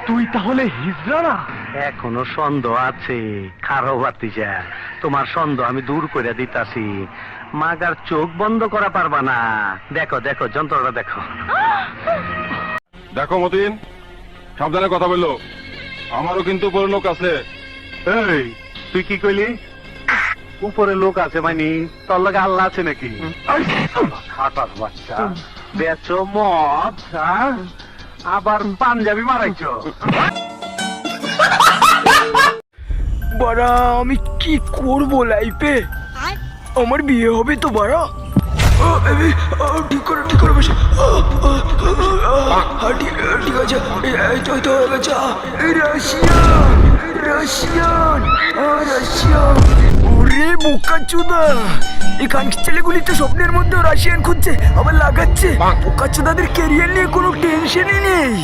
তুই তাহলে হিজড়া না? এখনো সন্দেহ আছে, খারো বাতিজা, তোমার সন্দেহ আমি দূর করে দিতাছি। মাগার চোখ বন্ধ করা পারবা না। দেখো দেখো যন্ত্রটা দেখো। দেখো মতিন, সাবধানে কথা বললো, আমারও কিন্তু বড় লোক আছে। এই তুই কি কইলি? উপরে লোক আছে মানে তোর লগে আল্লাহ আছে নাকি? খাটাস বাচ্চা, বেচো মদ, হ্যাঁ? আবার পাঞ্জাবি মারাইছো। বাড়া আমি কি করব লাইফে? আমার বিয়ে হবে তো বাড়া। ঠিক করে বসে। ঠিক আছে, এই তো হয়ে গেছে। রাশিয়ান ওরে বোকাচোদা, এখানকার ছেলেগুলি তো স্বপ্নের মধ্যে রাশিয়ান খুঁজছে, আবার লাগাচ্ছে। বোকাচোদাদের ক্যারিয়ার নিয়ে কোনো টেনশনই নেই।